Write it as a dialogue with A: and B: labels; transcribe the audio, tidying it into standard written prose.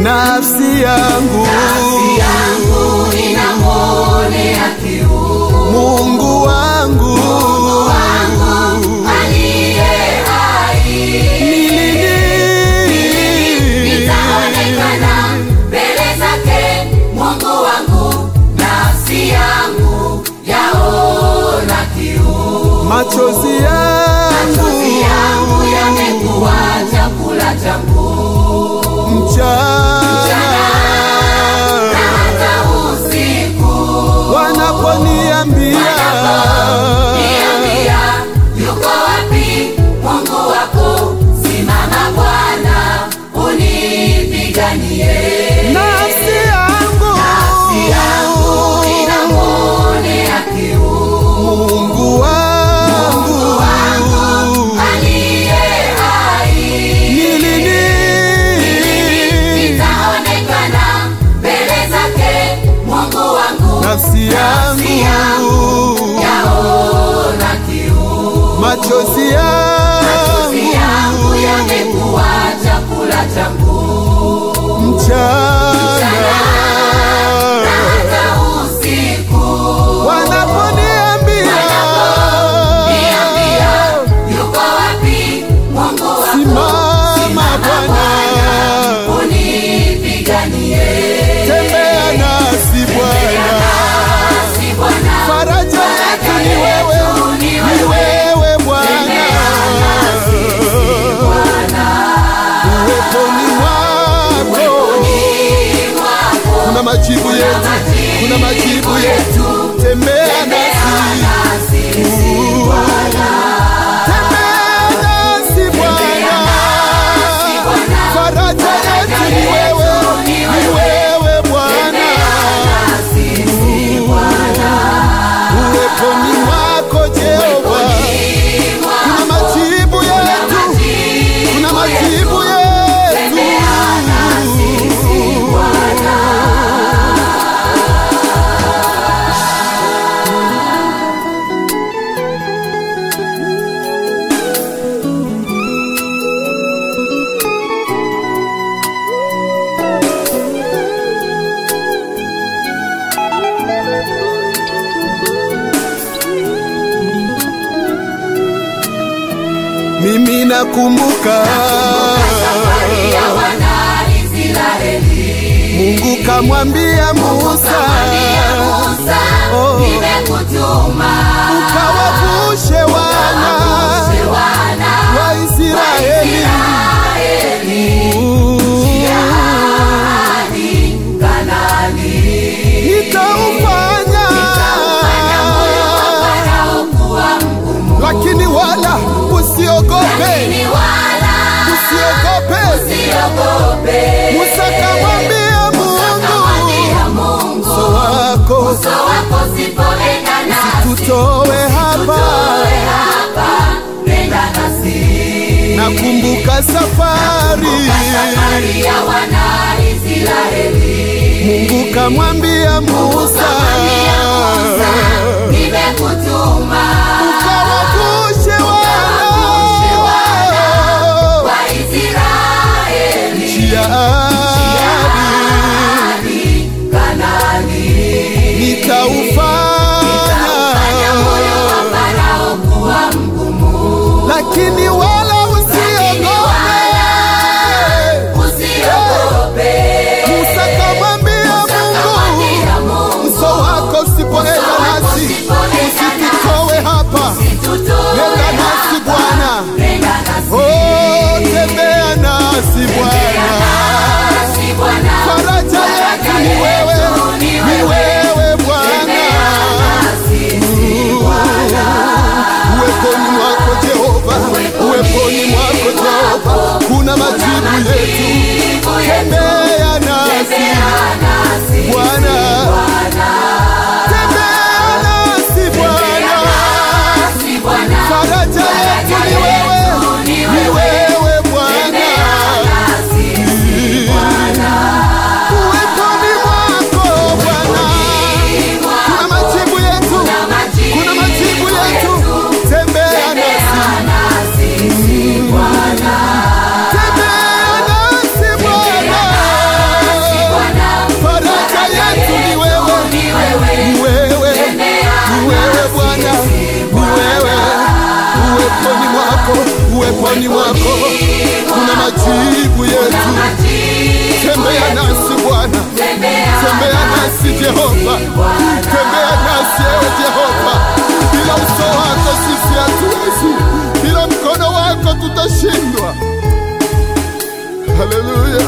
A: Nafsi yangu
B: inamwonea kiu
A: Mungu wangu
B: aliye hai. Nitaonekana mbele zake Mungu wangu, nafsi yangu yaona kiu.
A: Machozi yangu
B: yamekuwa chakula changu
A: mchana
B: na hata usiku.
A: Wanaponiambia
B: yuko wapi Mungu wako, simama Bwana unipiganie.
A: nafsi yangu
B: inamwonea kiu
A: Mungu wangu
B: aliye hai. Nitaonekana mbele zake Mungu wangu,
A: nafsi yangu
B: yaona kiu.
A: machozi yangu
B: yamekuwa chakula changu
A: mchana
B: na hata usiku.
A: wanaponiambia
B: yuko wapi Mungu wako,
A: simama Bwana
B: unipiganie.
A: tembea nasi Bwana, faraja yetu ni wewe Bwana, uweponi mwako kuna majibu yetu, tembea nasi Bwana, faraja yetu ni wewe Bwana, uweponi mwako Jehova kuna majibu yetu. Mimi nakumbuka
B: safari ya wana Israeli.
A: Mungu kamwambia Musa,
B: nimekutuma
A: ukawavushe wana wa Israeli
B: hadi Kanaani.
A: nitaufanya
B: moyo wa Farao kuwa mgumu,
A: lakini wala usiogope. Musa kamwambia Mungu, uso wako usitutoe hapa. Nakumbuka safari
B: ya wana Israeli.
A: Mungu kamwambia Musa,
B: nimekutuma
A: ukawavushe wana
B: wa Israeli
A: hadi
B: Kanaani.
A: nitaufanya
B: moyo wa Farao kuwa mgumu,
A: lakini wala usiogope. Musa kamwambia Mungu, uso wako usipoenda nasi usitutoe hapa. Peponi mwako kuna majibu yetu. Tembea nasi Bwana, tembea nasi Jehova, tembea nasi ewe Jehova. Bila uso wako sisi hatuwezi, bila mkono wako tutashindwa. Haleluya.